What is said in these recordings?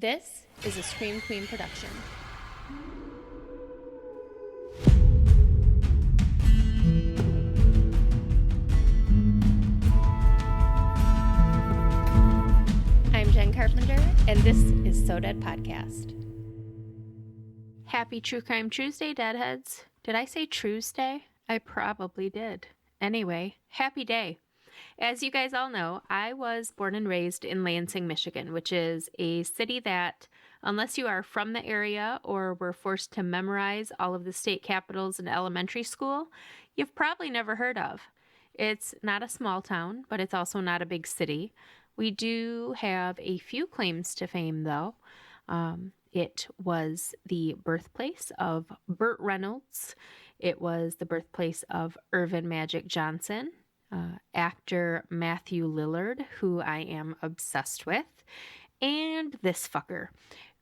This is a Scream Queen production. I'm Jenn Carpenter, and this is Sordid Podcast. Happy True Crime Tuesday, Deadheads. Did I say Tuesday? I probably did. Anyway, happy day. As you guys all know, I was born and raised in Lansing, Michigan, which is a city that, unless you are from the area or were forced to memorize all of the state capitals in elementary school, you've probably never heard of. It's not a small town, but it's also not a big city. We do have a few claims to fame, though. It was the birthplace of Burt Reynolds. It was the birthplace of Irvin Magic Johnson. Actor Matthew Lillard, who I am obsessed with, and this fucker,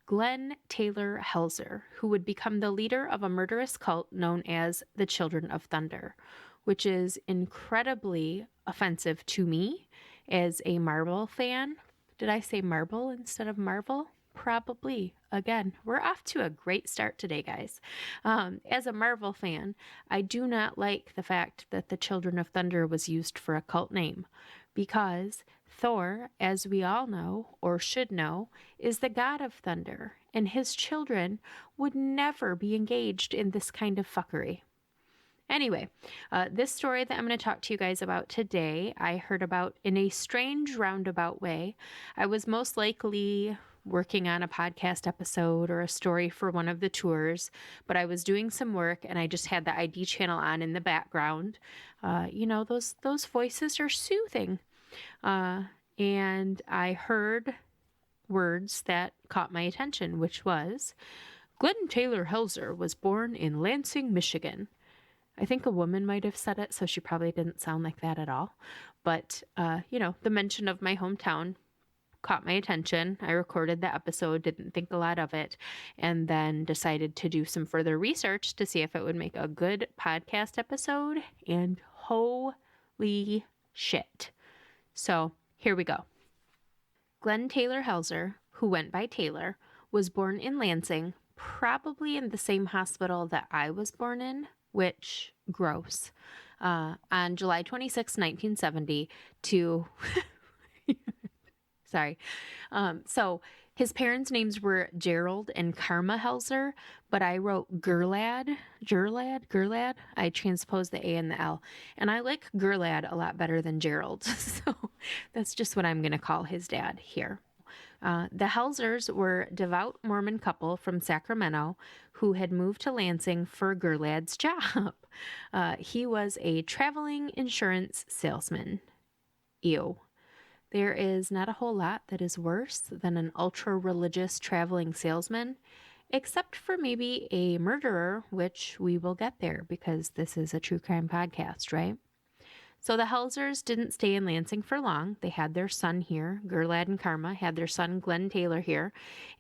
Glenn Taylor Helzer, who would become the leader of a murderous cult known as the Children of Thunder, which is incredibly offensive to me as a Marvel fan. Did I say Marvel instead of Marvel? Probably. Again, we're off to a great start today, guys. As a Marvel fan, I do not like the fact that the Children of Thunder was used for a cult name, because Thor, as we all know, or should know, is the god of thunder, and his children would never be engaged in this kind of fuckery. Anyway, this story that I'm going to talk to you guys about today, I heard about in a strange roundabout way. I was most likely working on a podcast episode or a story for one of the tours, but I was doing some work and I just had the ID channel on in the background. Those voices are soothing. And I heard words that caught my attention, which was, Glenn Taylor Helzer was born in Lansing, Michigan. I think a woman might have said it, so she probably didn't sound like that at all. But, the mention of my hometown caught my attention. I recorded the episode, didn't think a lot of it, and then decided to do some further research to see if it would make a good podcast episode, and holy shit. So here we go. Glenn Taylor Helzer, who went by Taylor, was born in Lansing, probably in the same hospital that I was born in, which, gross, on July 26, 1970 to... Sorry. So his parents' names were Gerald and Karma Helzer, but I wrote Gerlad. I transposed the A and the L. And I like Gerlad a lot better than Gerald. So that's just what I'm going to call his dad here. The Helzers were a devout Mormon couple from Sacramento who had moved to Lansing for Gerlad's job. He was a traveling insurance salesman. Ew. There is not a whole lot that is worse than an ultra-religious traveling salesman, except for maybe a murderer, which we will get there because this is a true crime podcast, right? So the Helzers didn't stay in Lansing for long. They had their son here. Gerlad and Karma had their son Glenn Taylor here.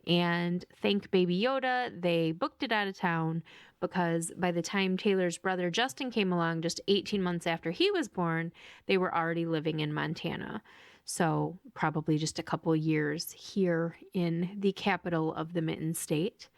And thank Baby Yoda, they booked it out of town because by the time Taylor's brother Justin came along just 18 months after he was born, they were already living in Montana. So probably just a couple years here in the capital of the Mitten State.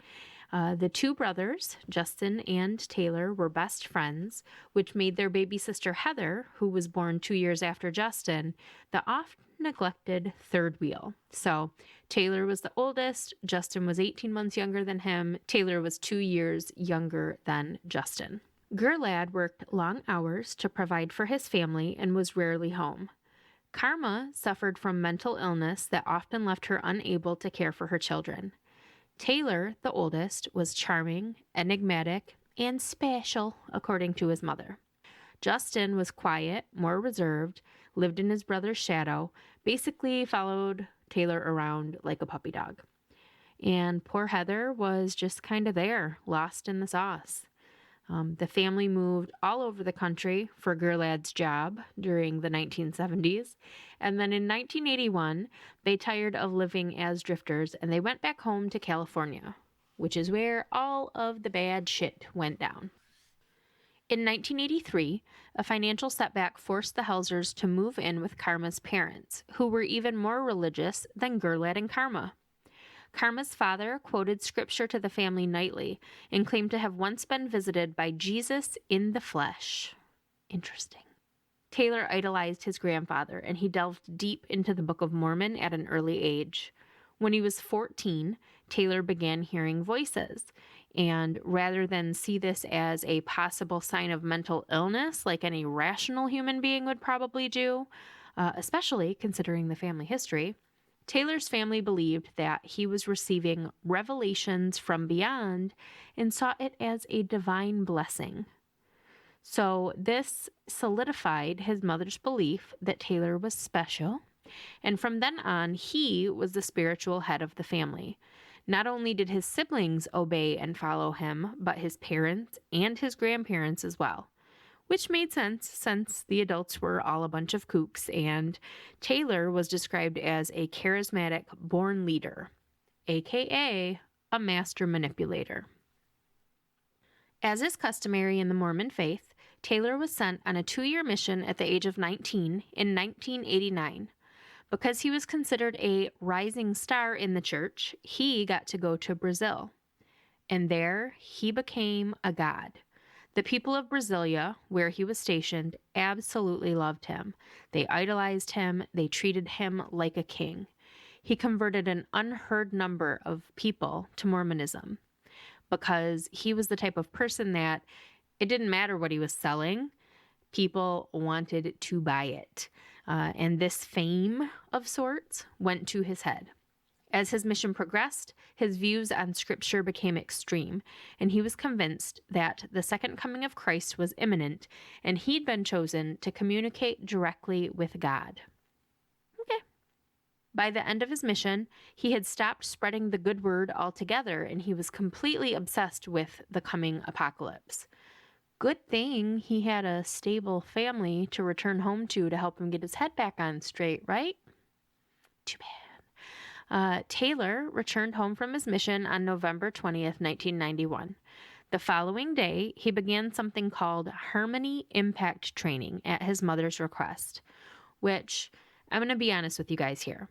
The two brothers, Justin and Taylor, were best friends, which made their baby sister Heather, who was born 2 years after Justin, the oft-neglected third wheel. So Taylor was the oldest, Justin was 18 months younger than him, Taylor was 2 years younger than Justin. Gerlad worked long hours to provide for his family and was rarely home. Karma suffered from mental illness that often left her unable to care for her children. Taylor, the oldest, was charming, enigmatic, and special, according to his mother. Justin was quiet, more reserved, lived in his brother's shadow, basically followed Taylor around like a puppy dog. And poor Heather was just kind of there, lost in the sauce. The family moved all over the country for Gerlad's job during the 1970s. And then in 1981, they tired of living as drifters and they went back home to California, which is where all of the bad shit went down. In 1983, a financial setback forced the Helzers to move in with Karma's parents, who were even more religious than Gerlad and Karma. Karma's father quoted scripture to the family nightly and claimed to have once been visited by Jesus in the flesh. Interesting. Taylor idolized his grandfather, and he delved deep into the Book of Mormon at an early age. When he was 14, Taylor began hearing voices, and rather than see this as a possible sign of mental illness like any rational human being would probably do, especially considering the family history, Taylor's family believed that he was receiving revelations from beyond and saw it as a divine blessing. So this solidified his mother's belief that Taylor was special, and from then on, he was the spiritual head of the family. Not only did his siblings obey and follow him, but his parents and his grandparents as well, which made sense since the adults were all a bunch of kooks, and Taylor was described as a charismatic born leader, aka a master manipulator. As is customary in the Mormon faith, Taylor was sent on a 2-year mission at the age of 19 in 1989. Because he was considered a rising star in the church, he got to go to Brazil. And there, he became a god. The people of Brasilia, where he was stationed, absolutely loved him. They idolized him. They treated him like a king. He converted an unheard number of people to Mormonism because he was the type of person that it didn't matter what he was selling. People wanted to buy it. And this fame of sorts went to his head. As his mission progressed, his views on scripture became extreme, and he was convinced that the second coming of Christ was imminent, and he'd been chosen to communicate directly with God. Okay. By the end of his mission, he had stopped spreading the good word altogether, and he was completely obsessed with the coming apocalypse. Good thing he had a stable family to return home to help him get his head back on straight, right? Too bad. Taylor returned home from his mission on November 20th, 1991. The following day, he began something called Harmony Impact Training at his mother's request, which I'm going to be honest with you guys here.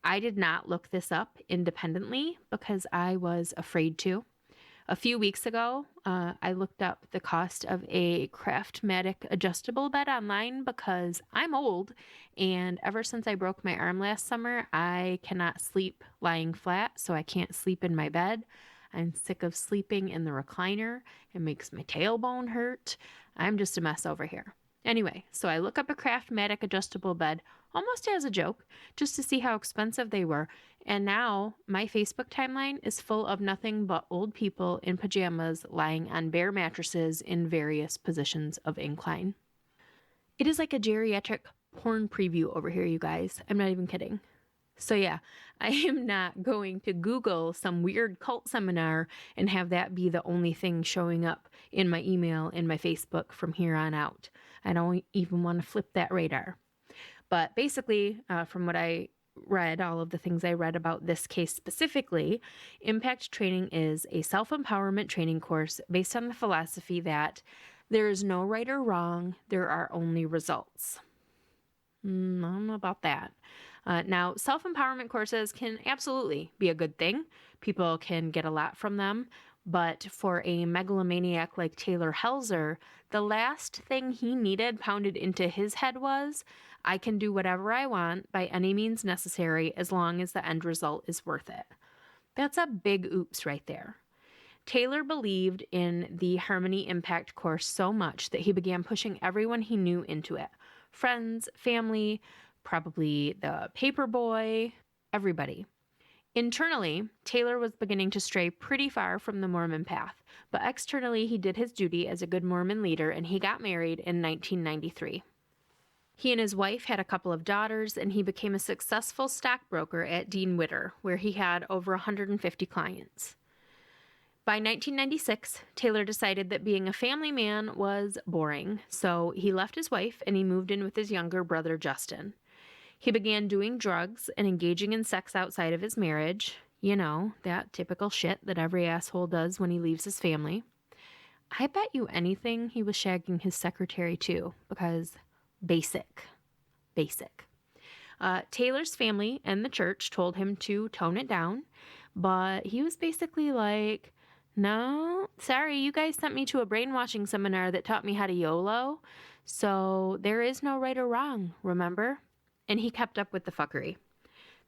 I did not look this up independently because I was afraid to. A few weeks ago, I looked up the cost of a Craftmatic adjustable bed online because I'm old, and ever since I broke my arm last summer, I cannot sleep lying flat, so I can't sleep in my bed. I'm sick of sleeping in the recliner. It makes my tailbone hurt. I'm just a mess over here. Anyway, so I look up a Craftmatic adjustable bed almost as a joke, just to see how expensive they were. And now my Facebook timeline is full of nothing but old people in pajamas lying on bare mattresses in various positions of incline. It is like a geriatric porn preview over here, you guys. I'm not even kidding. So yeah, I am not going to Google some weird cult seminar and have that be the only thing showing up in my email and my Facebook from here on out. I don't even want to flip that radar. But basically, from what I read, all of the things I read about this case specifically, Impact Training is a self-empowerment training course based on the philosophy that there is no right or wrong, there are only results. I don't know about that. Now, self-empowerment courses can absolutely be a good thing. People can get a lot from them. But for a megalomaniac like Taylor Helzer, the last thing he needed pounded into his head was, I can do whatever I want by any means necessary as long as the end result is worth it. That's a big oops right there. Taylor believed in the Harmony Impact course so much that he began pushing everyone he knew into it. Friends, family, probably the paper boy, everybody. Internally, Taylor was beginning to stray pretty far from the Mormon path, but externally he did his duty as a good Mormon leader, and he got married in 1993. He and his wife had a couple of daughters, and he became a successful stockbroker at Dean Witter, where he had over 150 clients. By 1996, Taylor decided that being a family man was boring, so he left his wife and he moved in with his younger brother, Justin. He began doing drugs and engaging in sex outside of his marriage. You know, that typical shit that every asshole does when he leaves his family. I bet you anything he was shagging his secretary too, because basic. Taylor's family and the church told him to tone it down, But he was basically like, no, sorry, you guys sent me to a brainwashing seminar that taught me how to YOLO. So there is no right or wrong, remember? And he kept up with the fuckery.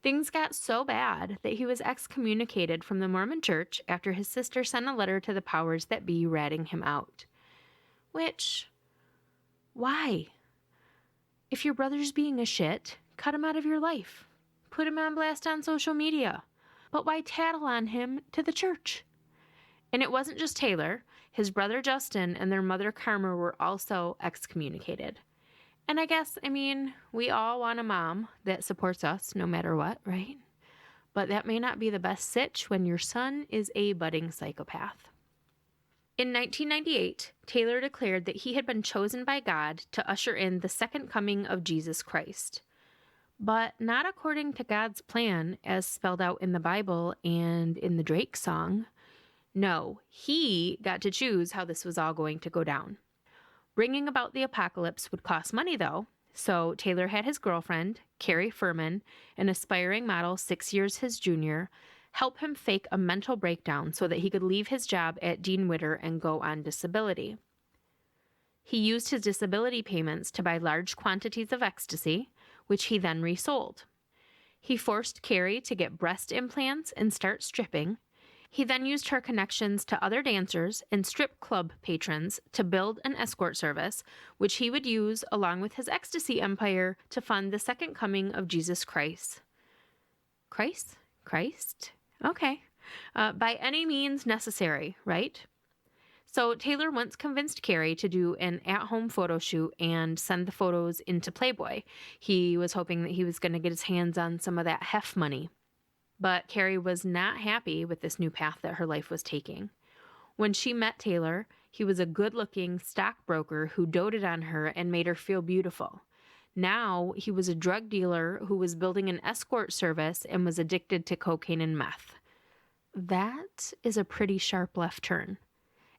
Things got so bad that he was excommunicated from the Mormon church after his sister sent a letter to the powers that be ratting him out. Which, why? If your brother's being a shit, cut him out of your life. Put him on blast on social media. But why tattle on him to the church? And it wasn't just Taylor. His brother Justin and their mother Karma were also excommunicated. And I guess, we all want a mom that supports us no matter what, right? But that may not be the best sitch when your son is a budding psychopath. In 1998, Taylor declared that he had been chosen by God to usher in the second coming of Jesus Christ. But not according to God's plan as spelled out in the Bible and in the Drake song. No, he got to choose how this was all going to go down. Bringing about the apocalypse would cost money, though, so Taylor had his girlfriend, Carrie Furman, an aspiring model 6 years his junior, help him fake a mental breakdown so that he could leave his job at Dean Witter and go on disability. He used his disability payments to buy large quantities of ecstasy, which he then resold. He forced Carrie to get breast implants and start stripping. He then used her connections to other dancers and strip club patrons to build an escort service, which he would use along with his ecstasy empire to fund the second coming of Jesus Christ. Christ? Okay. By any means necessary, right? So Taylor once convinced Carrie to do an at-home photo shoot and send the photos into Playboy. He was hoping that he was going to get his hands on some of that hef money. But Carrie was not happy with this new path that her life was taking. When she met Taylor, he was a good-looking stockbroker who doted on her and made her feel beautiful. Now, he was a drug dealer who was building an escort service and was addicted to cocaine and meth. That is a pretty sharp left turn.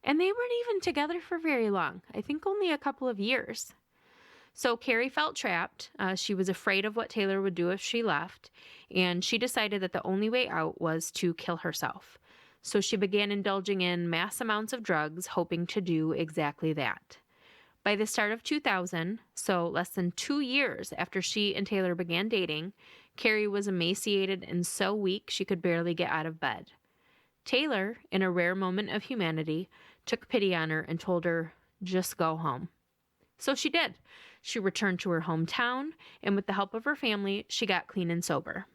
And they weren't even together for very long. I think only a couple of years. So Carrie felt trapped. She was afraid of what Taylor would do if she left, and she decided that the only way out was to kill herself. So she began indulging in mass amounts of drugs, hoping to do exactly that. By the start of 2000, so less than 2 years after she and Taylor began dating, Carrie was emaciated and so weak she could barely get out of bed. Taylor, in a rare moment of humanity, took pity on her and told her, just go home. So she did. She returned to her hometown, and with the help of her family, she got clean and sober.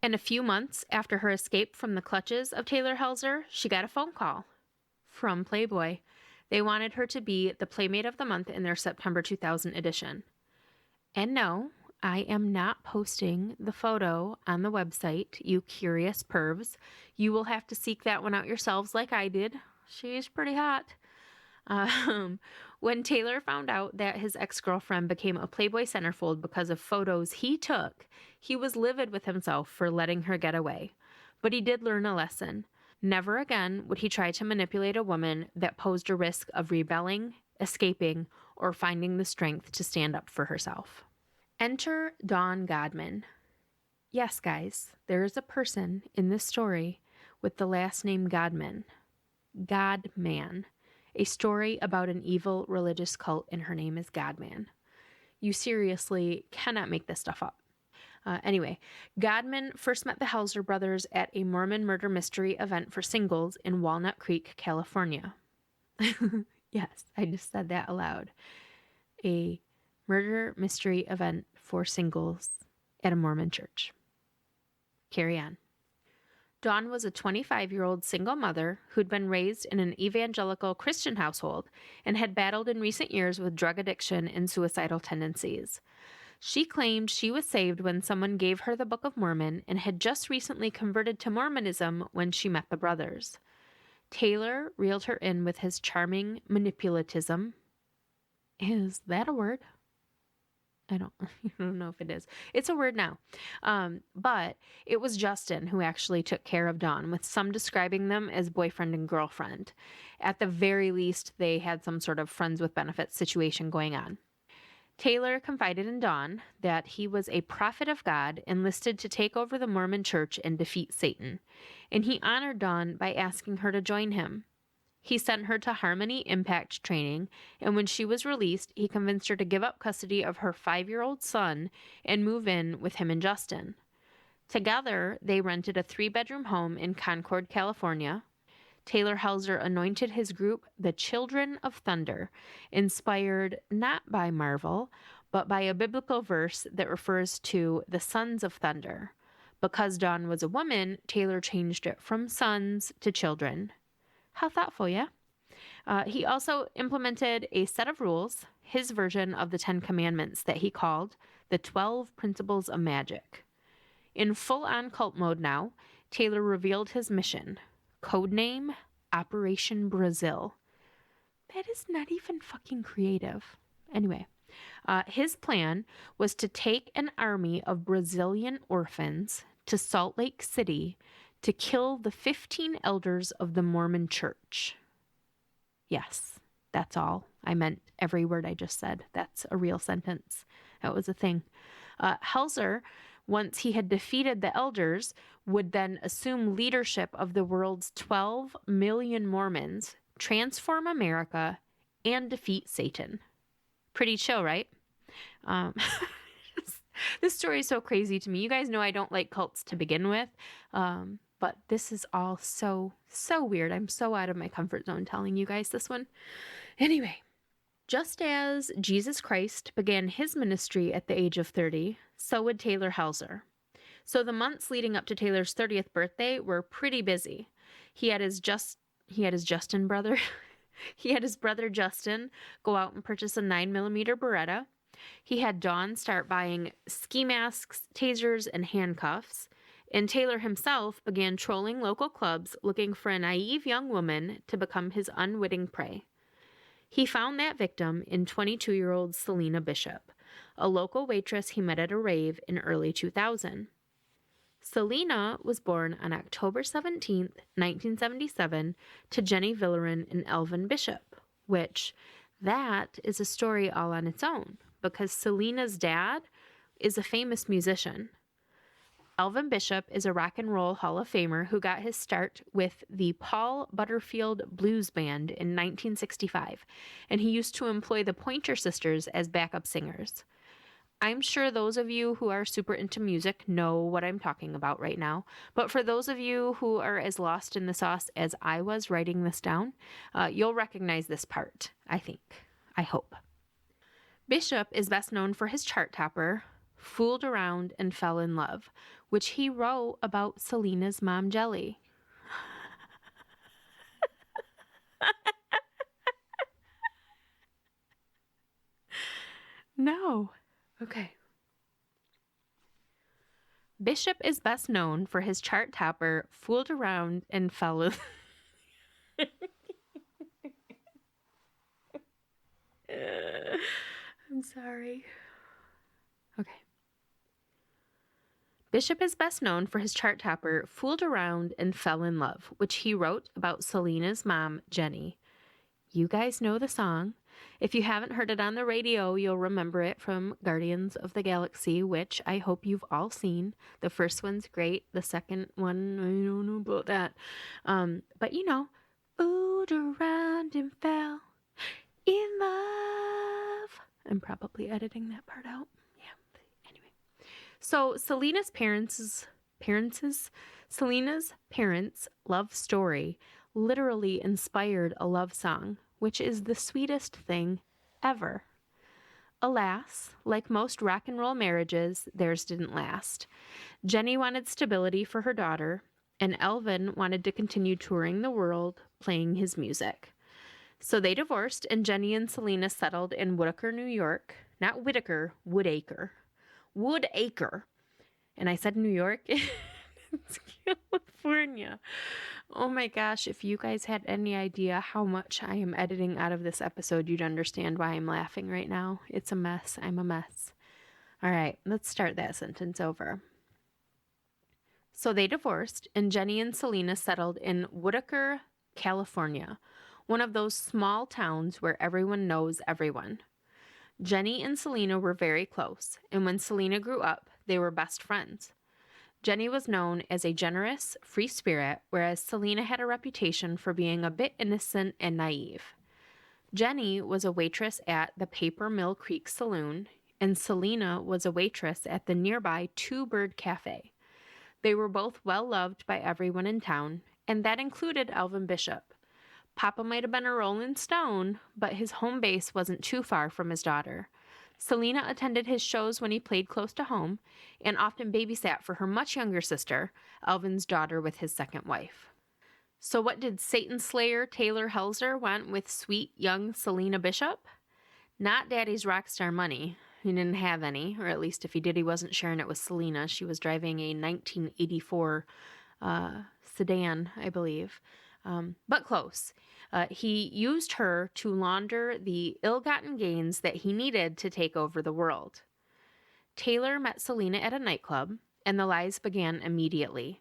And a few months after her escape from the clutches of Taylor Helzer, she got a phone call from Playboy. They wanted her to be the Playmate of the Month in their September 2000 edition. And no, I am not posting the photo on the website, you curious pervs. You will have to seek that one out yourselves like I did. She's pretty hot. When Taylor found out that his ex-girlfriend became a Playboy centerfold because of photos he took, he was livid with himself for letting her get away. But he did learn a lesson. Never again would he try to manipulate a woman that posed a risk of rebelling, escaping, or finding the strength to stand up for herself. Enter Dawn Godman. Yes, guys, there is a person in this story with the last name Godman. Godman. A story about an evil religious cult, and her name is Godman. You seriously cannot make this stuff up. Anyway, Godman first met the Helzer brothers at a Mormon murder mystery event for singles in Walnut Creek, California. Yes, I just said that aloud. A murder mystery event for singles at a Mormon church. Carry on. Dawn was a 25-year-old single mother who'd been raised in an evangelical Christian household and had battled in recent years with drug addiction and suicidal tendencies. She claimed she was saved when someone gave her the Book of Mormon and had just recently converted to Mormonism when she met the brothers. Taylor reeled her in with his charming manipulatism. Is that a word? I don't know if it is. It's a word now. But it was Justin who actually took care of Dawn, with some describing them as boyfriend and girlfriend. At the very least, they had some sort of friends with benefits situation going on. Taylor confided in Dawn that he was a prophet of God enlisted to take over the Mormon church and defeat Satan, and he honored Dawn by asking her to join him. He sent her to Harmony Impact training, and when she was released, he convinced her to give up custody of her 5-year-old son and move in with him and Justin. Together, they rented a 3-bedroom home in Concord, California. Taylor Helzer anointed his group the Children of Thunder, inspired not by Marvel, but by a biblical verse that refers to the Sons of Thunder. Because Dawn was a woman, Taylor changed it from sons to children. How thoughtful, yeah? He also implemented a set of rules, his version of the 10 Commandments, that he called the 12 Principles of Magic. In full-on cult mode now, Taylor revealed his mission. Codename Operation Brazil. That is not even fucking creative. Anyway, his plan was to take an army of Brazilian orphans to Salt Lake City to kill the 15 elders of the Mormon church. Yes, that's all. I meant every word I just said. That's a real sentence. That was a thing. Helzer, once he had defeated the elders, would then assume leadership of the world's 12 million Mormons, transform America, and defeat Satan. Pretty chill, right? This story is so crazy to me. You guys know I don't like cults to begin with, but this is all so weird. I'm so out of my comfort zone telling you guys this one. Anyway, just as Jesus Christ began his ministry at the age of 30, so would Taylor Helzer. So the months leading up to Taylor's 30th birthday were pretty busy. He had his Justin brother. He had his brother Justin go out and purchase a 9mm Beretta. He had Dawn start buying ski masks, tasers, and handcuffs. And Taylor himself began trolling local clubs looking for a naive young woman to become his unwitting prey. He found that victim in 22-year-old Selena Bishop, a local waitress he met at a rave in early 2000. Selena was born on October 17, 1977, to Jenny Villerin and Elvin Bishop, which that is a story all on its own, because Selena's dad is a famous musician. Elvin Bishop is a rock and roll Hall of Famer who got his start with the Paul Butterfield Blues Band in 1965, and he used to employ the Pointer Sisters as backup singers. I'm sure those of you who are super into music know what I'm talking about right now, but for those of you who are as lost in the sauce as I was writing this down, you'll recognize this part, I think. I hope. Bishop is best known for his chart topper, Fooled Around and Fell in Love, which he wrote about Selena's mom, Jelly. No. Okay. Bishop is best known for his chart topper, Fooled Around and Fell in I'm sorry. Okay. Bishop is best known for his chart topper, Fooled Around and Fell in Love, which he wrote about Selena's mom, Jenny. You guys know the song. If you haven't heard it on the radio, you'll remember it from Guardians of the Galaxy, which I hope you've all seen. The first one's great. The second one, I don't know about that. But you know, fooled around and fell in love. I'm probably editing that part out. Yeah. Anyway. So Selena's parents' love story literally inspired a love song, which is the sweetest thing ever. Alas, like most rock and roll marriages, theirs didn't last. Jenny wanted stability for her daughter, and Elvin wanted to continue touring the world, playing his music. So they divorced, and Jenny and Selena settled in Woodacre, New York. Not Whitaker, Woodacre. Woodacre. And I said New York. It's California. Oh my gosh, if you guys had any idea how much I am editing out of this episode, you'd understand why I'm laughing right now. It's a mess. I'm a mess. All right, let's start that sentence over. So they divorced, and Jenny and Selena settled in Woodacre, California, one of those small towns where everyone knows everyone. Jenny and Selena were very close, and when Selena grew up, they were best friends. Jenny was known as a generous, free spirit, whereas Selena had a reputation for being a bit innocent and naive. Jenny was a waitress at the Paper Mill Creek Saloon, and Selena was a waitress at the nearby Two Bird Cafe. They were both well loved by everyone in town, and that included Alvin Bishop. Papa might have been a Rolling Stone, but his home base wasn't too far from his daughter. Selena attended his shows when he played close to home, and often babysat for her much younger sister, Alvin's daughter with his second wife. So what did Satan Slayer Taylor Helzer want with sweet young Selena Bishop? Not Daddy's rock star money. He didn't have any, or at least if he did, he wasn't sharing it with Selena. She was driving a 1984 sedan, I believe. But close. He used her to launder the ill-gotten gains that he needed to take over the world. Taylor met Selena at a nightclub, and the lies began immediately.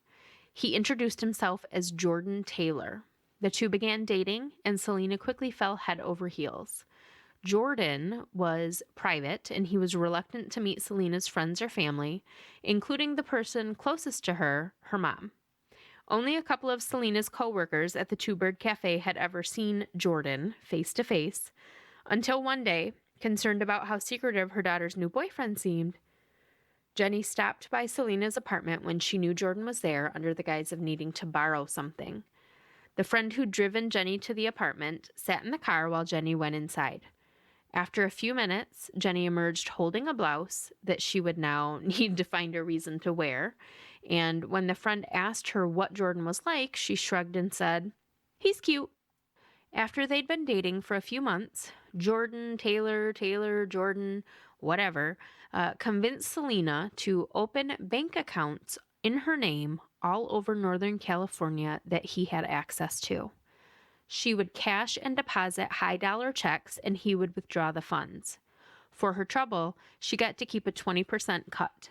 He introduced himself as Jordan Taylor. The two began dating, and Selena quickly fell head over heels. Jordan was private, and he was reluctant to meet Selena's friends or family, including the person closest to her, her mom. Only a couple of Selena's co-workers at the Two Bird Cafe had ever seen Jordan face to face, until one day, concerned about how secretive her daughter's new boyfriend seemed, Jenny stopped by Selena's apartment when she knew Jordan was there under the guise of needing to borrow something. The friend who'd driven Jenny to the apartment sat in the car while Jenny went inside. After a few minutes, Jenny emerged holding a blouse that she would now need to find a reason to wear, and when the friend asked her what Jordan was like, she shrugged and said, "He's cute." After they'd been dating for a few months, Jordan, Taylor, Jordan, whatever, convinced Selena to open bank accounts in her name all over Northern California that he had access to. She would cash and deposit high-dollar checks, and he would withdraw the funds. For her trouble, she got to keep a 20% cut.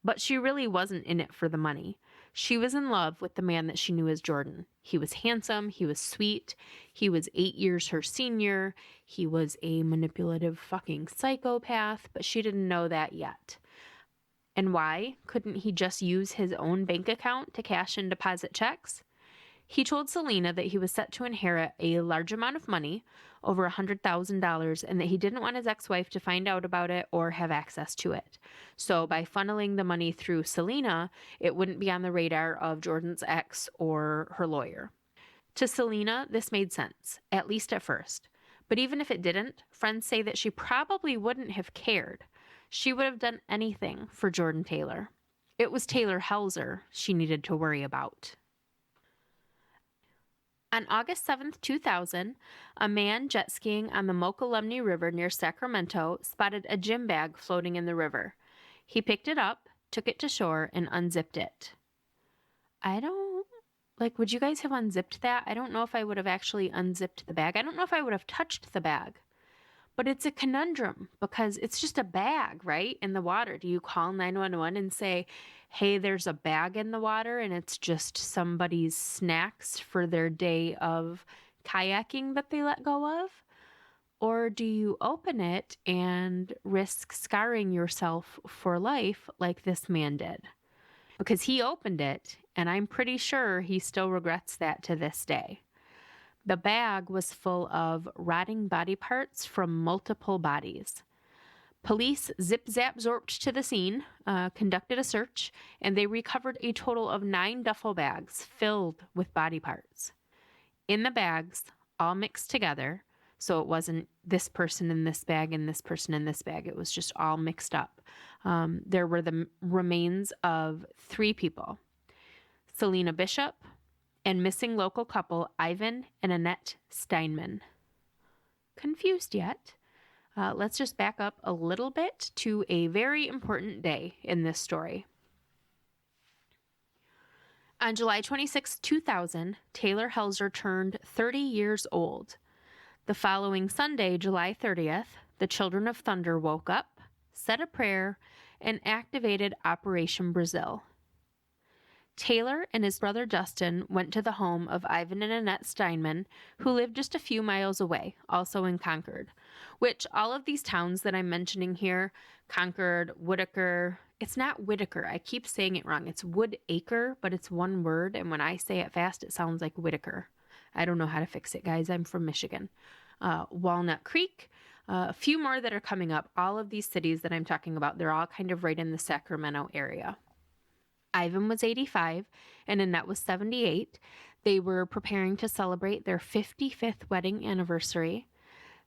But she really wasn't in it for the money. She was in love with the man that she knew as Jordan. He was handsome, he was sweet, he was 8 years her senior, he was a manipulative fucking psychopath, but she didn't know that yet. And why couldn't he just use his own bank account to cash and deposit checks? He told Selena that he was set to inherit a large amount of money, over $100,000, and that he didn't want his ex-wife to find out about it or have access to it. So by funneling the money through Selena, it wouldn't be on the radar of Jordan's ex or her lawyer. To Selena, this made sense, at least at first. But even if it didn't, friends say that she probably wouldn't have cared. She would have done anything for Jordan Taylor. It was Taylor Helzer she needed to worry about. On August 7th, 2000, a man jet skiing on the Mokelumne River near Sacramento spotted a gym bag floating in the river. He picked it up, took it to shore, and unzipped it. Would you guys have unzipped that? I don't know if I would have actually unzipped the bag. I don't know if I would have touched the bag. But it's a conundrum because it's just a bag, right, in the water. Do you call 911 and say, hey, there's a bag in the water and it's just somebody's snacks for their day of kayaking that they let go of? Or do you open it and risk scarring yourself for life like this man did? Because he opened it, and I'm pretty sure he still regrets that to this day. The bag was full of rotting body parts from multiple bodies. Police zip-zap-zorped to the scene, conducted a search, and they recovered a total of 9 duffel bags filled with body parts. In the bags, all mixed together, so it wasn't this person in this bag and this person in this bag. It was just all mixed up. There were the remains of 3 people: Selena Bishop, and missing local couple Ivan and Annette Steinman. Confused yet? Let's just back up a little bit to a very important day in this story. On July 26, 2000, Taylor Helzer turned 30 years old. The following Sunday, July 30th, the Children of Thunder woke up, said a prayer, and activated Operation Brazil. Taylor and his brother Justin went to the home of Ivan and Annette Steinman, who lived just a few miles away, also in Concord. which all of these towns that I'm mentioning here, Concord, Whitaker, it's not Whitaker. I keep saying it wrong. It's Woodacre, but it's one word. And when I say it fast, it sounds like Whitaker. I don't know how to fix it, guys. I'm from Michigan. Walnut Creek, a few more that are coming up. All of these cities that I'm talking about, they're all kind of right in the Sacramento area. Ivan was 85 and Annette was 78. They were preparing to celebrate their 55th wedding anniversary.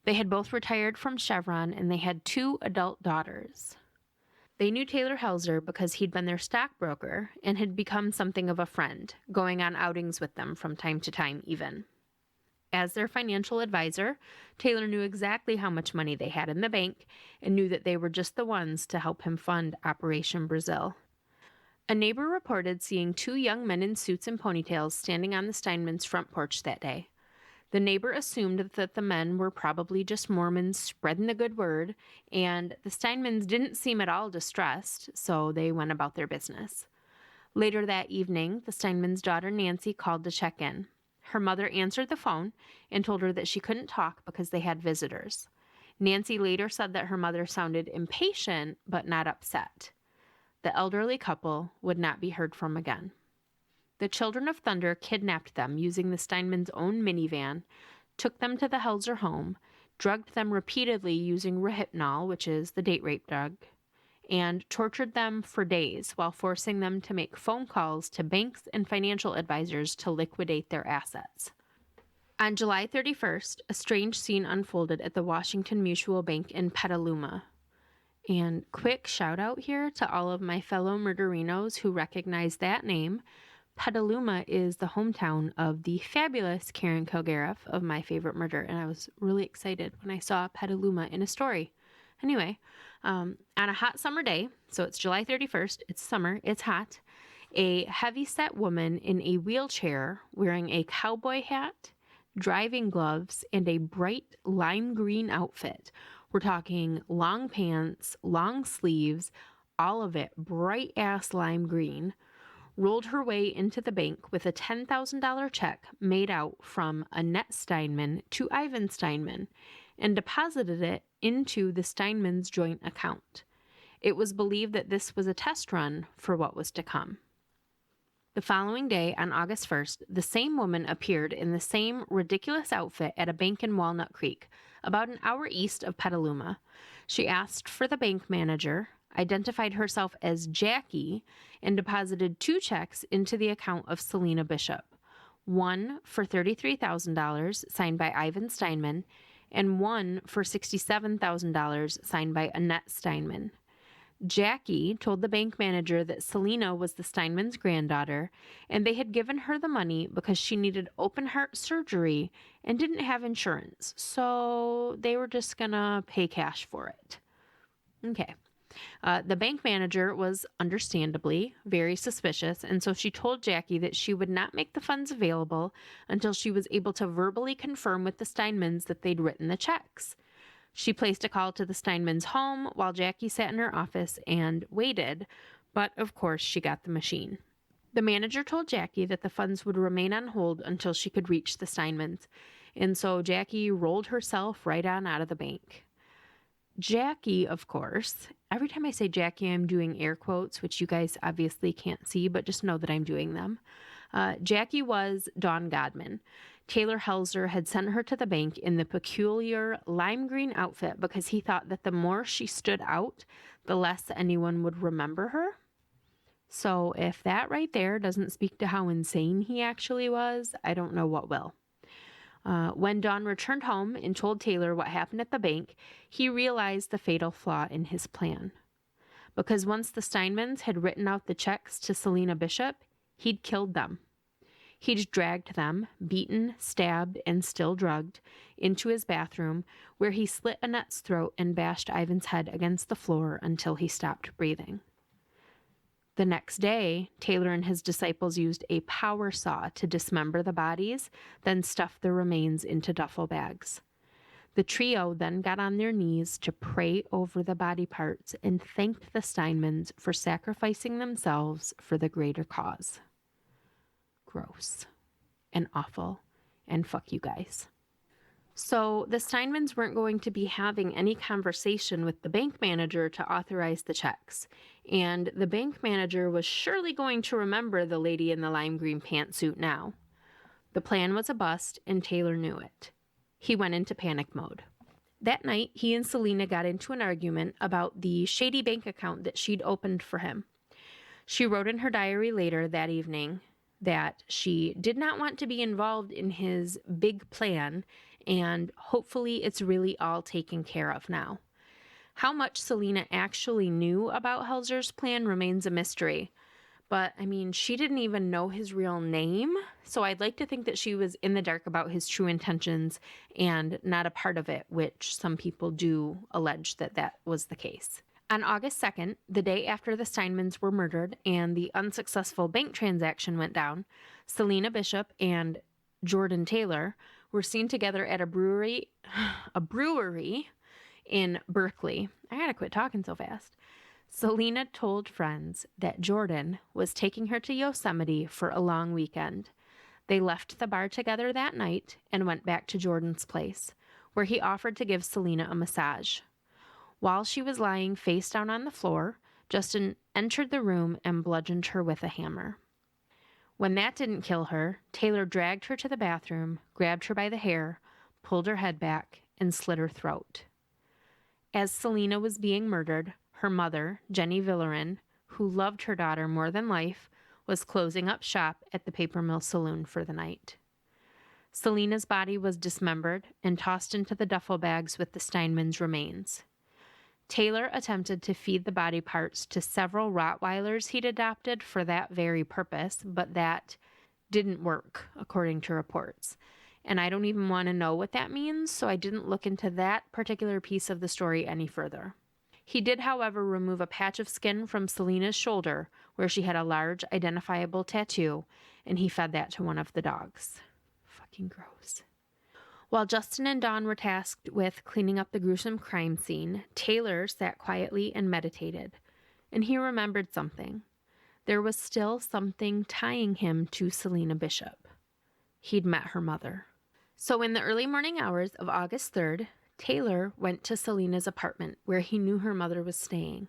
They had both retired from Chevron and they had 2 adult daughters. They knew Taylor Helzer because he'd been their stockbroker and had become something of a friend, going on outings with them from time to time even. As their financial advisor, Taylor knew exactly how much money they had in the bank and knew that they were just the ones to help him fund Operation Brazil. A neighbor reported seeing 2 young men in suits and ponytails standing on the Steinmans' front porch that day. The neighbor assumed that the men were probably just Mormons spreading the good word, and the Steinmans didn't seem at all distressed, so they went about their business. Later that evening, the Steinmans' daughter Nancy called to check in. Her mother answered the phone and told her that she couldn't talk because they had visitors. Nancy later said that her mother sounded impatient but not upset. The elderly couple would not be heard from again. The Children of Thunder kidnapped them using the Steinmans' own minivan, took them to the Helzer home, drugged them repeatedly using Rohypnol, which is the date rape drug, and tortured them for days while forcing them to make phone calls to banks and financial advisors to liquidate their assets. On July 31st, a strange scene unfolded at the Washington Mutual Bank in Petaluma. And quick shout out here to all of my fellow murderinos who recognize that name. Petaluma is the hometown of the fabulous Karen Kilgariff of My Favorite Murder, and I was really excited when I saw Petaluma in a story. Anyway, on a hot summer day, so it's July 31st, it's summer, it's hot, a heavy-set woman in a wheelchair wearing a cowboy hat, driving gloves, and a bright lime green outfit. We're talking long pants, long sleeves, all of it bright-ass lime green, rolled her way into the bank with a $10,000 check made out from Annette Steinman to Ivan Steinman and deposited it into the Steinmans' joint account. It was believed that this was a test run for what was to come. The following day, on August 1st, the same woman appeared in the same ridiculous outfit at a bank in Walnut Creek, about an hour east of Petaluma. She asked for the bank manager, identified herself as Jackie, and deposited 2 checks into the account of Selena Bishop, one for $33,000 signed by Ivan Steinman, and one for $67,000 signed by Annette Steinman. Jackie told the bank manager that Selena was the Steinman's granddaughter, and they had given her the money because she needed open heart surgery and didn't have insurance, so they were just gonna pay cash for it. Okay. The bank manager was understandably very suspicious, and so she told Jackie that she would not make the funds available until she was able to verbally confirm with the Steinmans that they'd written the checks. She placed a call to the Steinmans' home while Jackie sat in her office and waited, but of course she got the machine. The manager told Jackie that the funds would remain on hold until she could reach the Steinmans, and so Jackie rolled herself right on out of the bank. Jackie, of course, every time I say Jackie, I'm doing air quotes, which you guys obviously can't see, but just know that I'm doing them. Jackie was Dawn Godman. Taylor Helzer had sent her to the bank in the peculiar lime green outfit because he thought that the more she stood out, the less anyone would remember her. So if that right there doesn't speak to how insane he actually was, I don't know what will. When Dawn returned home and told Taylor what happened at the bank, he realized the fatal flaw in his plan. Because once the Steinmans had written out the checks to Selena Bishop, he'd killed them. He'd dragged them, beaten, stabbed, and still drugged, into his bathroom, where he slit Annette's throat and bashed Ivan's head against the floor until he stopped breathing. The next day, Taylor and his disciples used a power saw to dismember the bodies, then stuff the remains into duffel bags. The trio then got on their knees to pray over the body parts and thanked the Steinmans for sacrificing themselves for the greater cause. Gross and awful, and fuck you guys. So the Steinmans weren't going to be having any conversation with the bank manager to authorize the checks. And the bank manager was surely going to remember the lady in the lime green pantsuit now. The plan was a bust, and Taylor knew it. He went into panic mode. That night, he and Selena got into an argument about the shady bank account that she'd opened for him. She wrote in her diary later that evening that she did not want to be involved in his big plan, and hopefully it's really all taken care of now. How much Selena actually knew about Helzer's plan remains a mystery. But, she didn't even know his real name, so I'd like to think that she was in the dark about his true intentions and not a part of it, which some people do allege that that was the case. On August 2nd, the day after the Steinmans were murdered and the unsuccessful bank transaction went down, Selena Bishop and Jordan Taylor were seen together at a brewery in Berkeley. I gotta quit talking so fast. Selena told friends that Jordan was taking her to Yosemite for a long weekend. They left the bar together that night and went back to Jordan's place, where he offered to give Selena a massage. While she was lying face down on the floor, Justin entered the room and bludgeoned her with a hammer. When that didn't kill her, Taylor dragged her to the bathroom, grabbed her by the hair, pulled her head back, and slit her throat. As Selena was being murdered, her mother, Jenny Villerin, who loved her daughter more than life, was closing up shop at the Paper Mill Saloon for the night. Selena's body was dismembered and tossed into the duffel bags with the Steinmans' remains. Taylor attempted to feed the body parts to several Rottweilers he'd adopted for that very purpose, but that didn't work, according to reports. And I don't even want to know what that means, so I didn't look into that particular piece of the story any further. He did, however, remove a patch of skin from Selena's shoulder where she had a large identifiable tattoo, and he fed that to one of the dogs. Fucking gross. While Justin and Dawn were tasked with cleaning up the gruesome crime scene, Taylor sat quietly and meditated, and he remembered something. There was still something tying him to Selena Bishop. He'd met her mother. So in the early morning hours of August 3rd, Taylor went to Selena's apartment where he knew her mother was staying.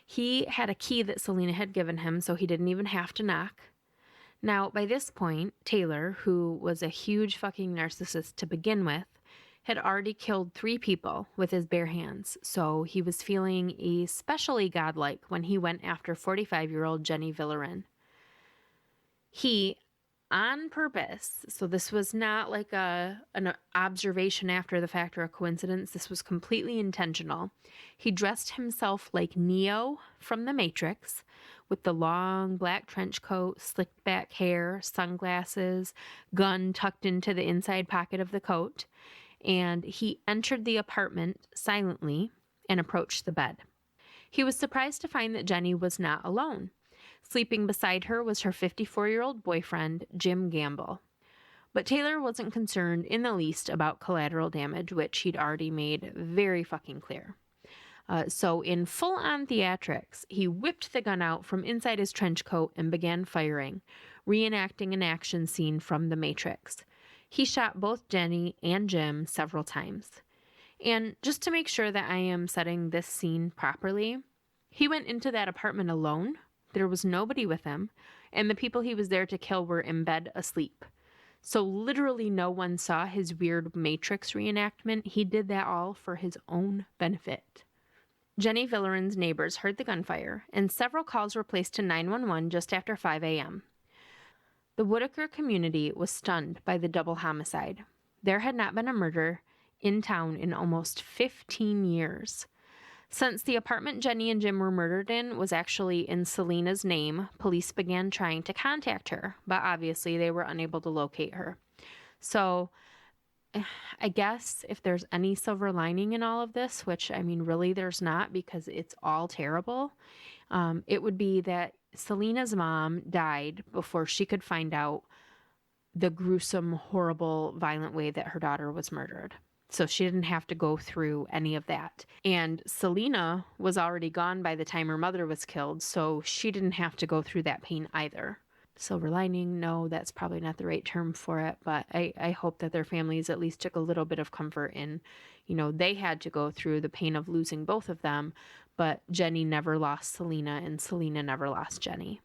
He had a key that Selena had given him, so he didn't even have to knock. Now, by this point, Taylor, who was a huge fucking narcissist to begin with, had already killed 3 people with his bare hands, so he was feeling especially godlike when he went after 45-year-old Jenny Villerin. He, on purpose, so this was not like an observation after the fact or a coincidence, this was completely intentional. He dressed himself like Neo from The Matrix, with the long black trench coat, slicked back hair, sunglasses, gun tucked into the inside pocket of the coat, and he entered the apartment silently and approached the bed. He was surprised to find that Jenny was not alone. Sleeping beside her was her 54-year-old boyfriend, Jim Gamble. But Taylor wasn't concerned in the least about collateral damage, which he'd already made very fucking clear. So in full-on theatrics, he whipped the gun out from inside his trench coat and began firing, reenacting an action scene from The Matrix. He shot both Jenny and Jim several times. And just to make sure that I am setting this scene properly, he went into that apartment alone. There was nobody with him, and the people he was there to kill were in bed asleep. So literally no one saw his weird Matrix reenactment. He did that all for his own benefit. Jenny Villerin's neighbors heard the gunfire, and several calls were placed to 911 just after 5 a.m. The Whitaker community was stunned by the double homicide. There had not been a murder in town in almost 15 years. Since the apartment Jenny and Jim were murdered in was actually in Selena's name, police began trying to contact her, but obviously they were unable to locate her. So I guess if there's any silver lining in all of this, which really there's not because it's all terrible, it would be that Selena's mom died before she could find out the gruesome, horrible, violent way that her daughter was murdered. So she didn't have to go through any of that. And Selena was already gone by the time her mother was killed, so she didn't have to go through that pain either. silver lining. No, that's probably not the right term for it, but I hope that their families at least took a little bit of comfort in, they had to go through the pain of losing both of them, but Jenny never lost Selena and Selena never lost Jenny.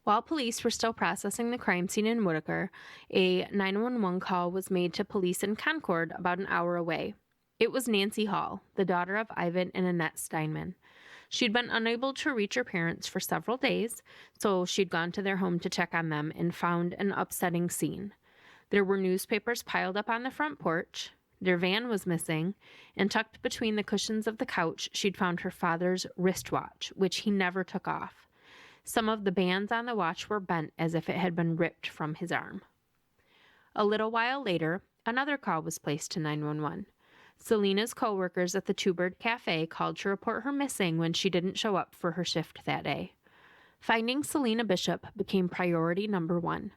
While police were still processing the crime scene in Whitaker, a 911 call was made to police in Concord about an hour away. It was Nancy Hall, the daughter of Ivan and Annette Steinman. She'd been unable to reach her parents for several days, so she'd gone to their home to check on them and found an upsetting scene. There were newspapers piled up on the front porch, their van was missing, and tucked between the cushions of the couch, she'd found her father's wristwatch, which he never took off. Some of the bands on the watch were bent as if it had been ripped from his arm. A little while later, another call was placed to 911. Selena's co-workers at the Two Bird Cafe called to report her missing when she didn't show up for her shift that day. Finding Selena Bishop became priority number one.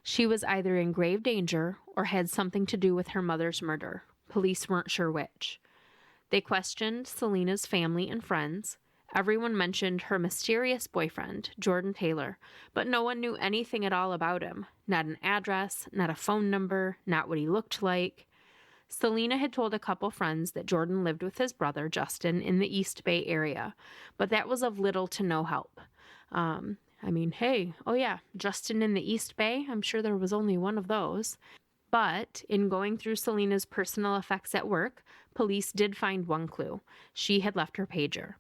She was either in grave danger or had something to do with her mother's murder. Police weren't sure which. They questioned Selena's family and friends. Everyone mentioned her mysterious boyfriend, Jordan Taylor, but no one knew anything at all about him. Not an address, not a phone number, not what he looked like. Selena had told a couple friends that Jordan lived with his brother, Justin, in the East Bay area, but that was of little to no help. Justin in the East Bay, I'm sure there was only one of those. But in going through Selena's personal effects at work, police did find one clue. She had left her pager.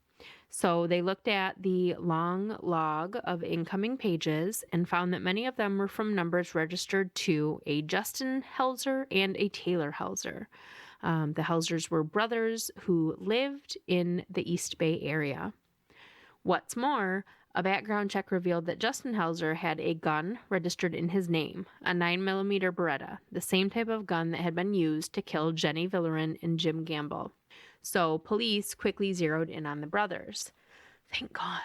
So they looked at the long log of incoming pages and found that many of them were from numbers registered to a Justin Helzer and a Taylor Helzer. The Helzers were brothers who lived in the East Bay area. What's more, a background check revealed that Justin Helzer had a gun registered in his name, a 9mm Beretta, the same type of gun that had been used to kill Jenny Villerin and Jim Gamble. So police quickly zeroed in on the brothers. Thank God.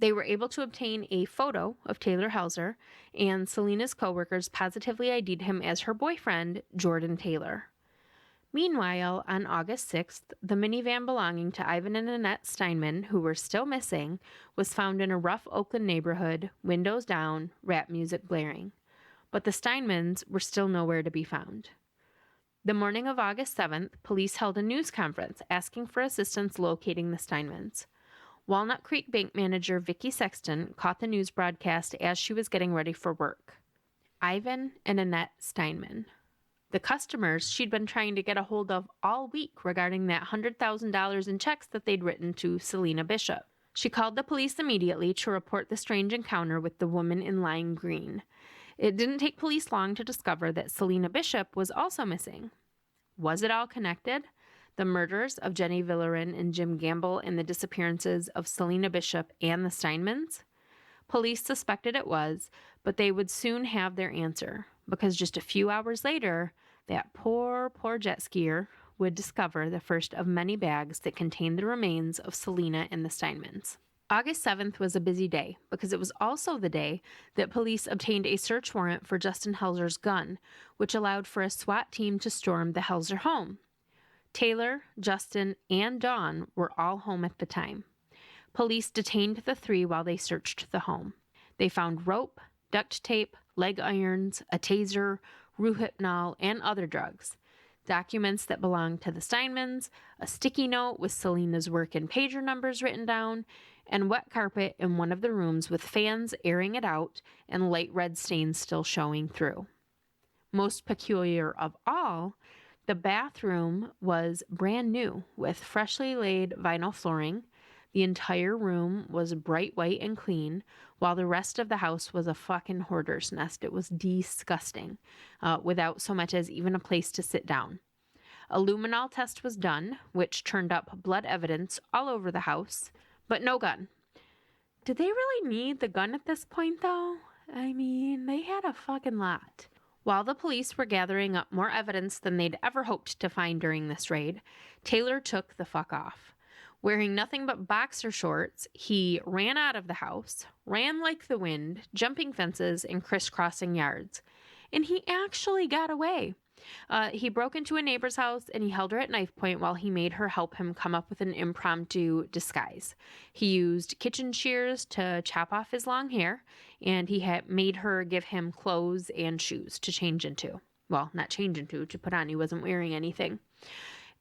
They were able to obtain a photo of Taylor Helzer, and Selena's coworkers positively ID'd him as her boyfriend, Jordan Taylor. Meanwhile, on August 6th, the minivan belonging to Ivan and Annette Steinman, who were still missing, was found in a rough Oakland neighborhood, windows down, rap music blaring. But the Steinmans were still nowhere to be found. The morning of August 7th, police held a news conference asking for assistance locating the Steinmans. Walnut Creek bank manager Vicki Sexton caught the news broadcast as she was getting ready for work. Ivan and Annette Steinman. The customers she'd been trying to get a hold of all week regarding that $100,000 in checks that they'd written to Selena Bishop. She called the police immediately to report the strange encounter with the woman in lime green. It didn't take police long to discover that Selena Bishop was also missing. Was it all connected? The murders of Jenny Villerin and Jim Gamble and the disappearances of Selena Bishop and the Steinmans? Police suspected it was, but they would soon have their answer, because just a few hours later, that poor jet skier would discover the first of many bags that contained the remains of Selena and the Steinmans. August 7th was a busy day because it was also the day that police obtained a search warrant for Justin Helzer's gun, which allowed for a SWAT team to storm the Helzer home. Taylor, Justin, and Dawn were all home at the time. Police detained the three while they searched the home. They found rope, duct tape, leg irons, a taser, Rohypnol, and other drugs. Documents that belonged to the Steinmans, a sticky note with Selena's work and pager numbers written down, and wet carpet in one of the rooms with fans airing it out and light red stains still showing through. Most peculiar of all, the bathroom was brand new with freshly laid vinyl flooring. The entire room was bright white and clean, while the rest of the house was a fucking hoarder's nest. It was disgusting, without so much as even a place to sit down. A luminol test was done, which turned up blood evidence all over the house, but no gun. Did they really need the gun at this point, though? I mean, they had a fucking lot. While the police were gathering up more evidence than they'd ever hoped to find during this raid, Taylor took the fuck off. Wearing nothing but boxer shorts, he ran out of the house, ran like the wind, jumping fences and crisscrossing yards. And he actually got away. He broke into a neighbor's house and he held her at knife point while he made her help him come up with an impromptu disguise. He used kitchen shears to chop off his long hair, and he had made her give him clothes and shoes to change into. Well, not change into, to put on. He wasn't wearing anything.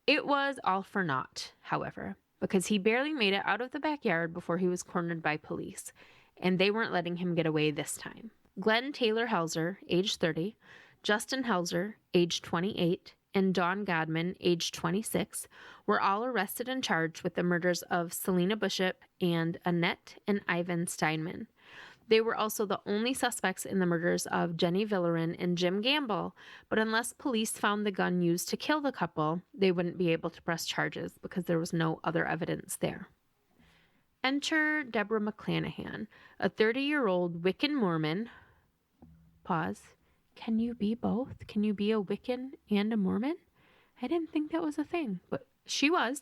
It was all for naught, however, because he barely made it out of the backyard before he was cornered by police, and they weren't letting him get away this time. Glenn Taylor Helzer, age 30, Justin Helzer, age 28, and Dawn Godman, age 26, were all arrested and charged with the murders of Selena Bishop and Annette and Ivan Steinman. They were also the only suspects in the murders of Jenny Villerin and Jim Gamble, but unless police found the gun used to kill the couple, they wouldn't be able to press charges because there was no other evidence there. Enter Deborah McClanahan, a 30-year-old Wiccan Mormon. Pause. Can you be both? Can you be a Wiccan and a Mormon? I didn't think that was a thing, but she was.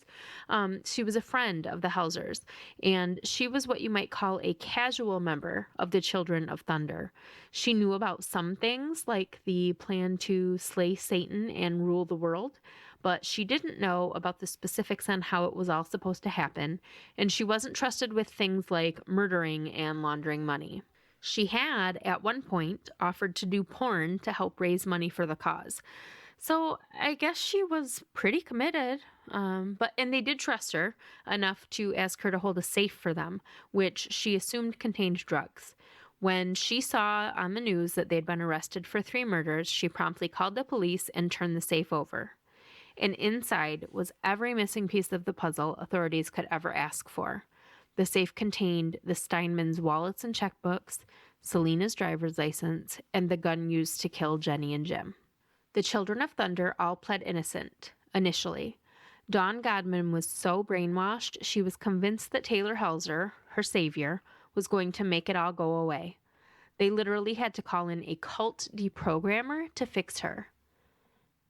She was a friend of the Helzers, and she was what you might call a casual member of the Children of Thunder. She knew about some things, like the plan to slay Satan and rule the world, but she didn't know about the specifics on how it was all supposed to happen, and she wasn't trusted with things like murdering and laundering money. She had, at one point, offered to do porn to help raise money for the cause. So I guess she was pretty committed, and they did trust her enough to ask her to hold a safe for them, which she assumed contained drugs. When she saw on the news that they'd been arrested for 3 murders, she promptly called the police and turned the safe over. And inside was every missing piece of the puzzle authorities could ever ask for. The safe contained the Steinmans' wallets and checkbooks, Selena's driver's license, and the gun used to kill Jenny and Jim. The Children of Thunder all pled innocent, initially. Dawn Godman was so brainwashed, she was convinced that Taylor Helzer, her savior, was going to make it all go away. They literally had to call in a cult deprogrammer to fix her.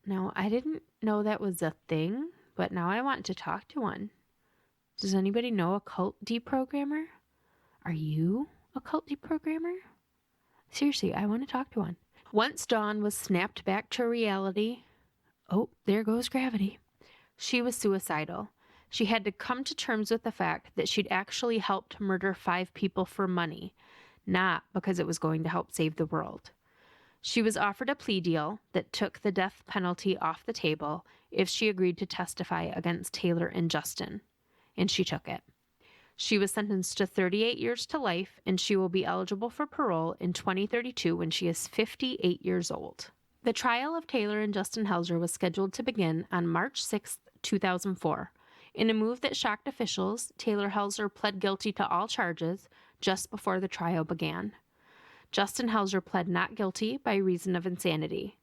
Now, I didn't know that was a thing, but now I want to talk to one. Does anybody know a cult deprogrammer? Are you a cult deprogrammer? Seriously, I want to talk to one. Once Dawn was snapped back to reality, oh, there goes gravity, she was suicidal. She had to come to terms with the fact that she'd actually helped murder 5 people for money, not because it was going to help save the world. She was offered a plea deal that took the death penalty off the table if she agreed to testify against Taylor and Justin, and she took it. She was sentenced to 38 years to life, and she will be eligible for parole in 2032 when she is 58 years old. The trial of Taylor and Justin Helzer was scheduled to begin on March 6, 2004. In a move that shocked officials, Taylor Helzer pled guilty to all charges just before the trial began. Justin Helzer pled not guilty by reason of insanity.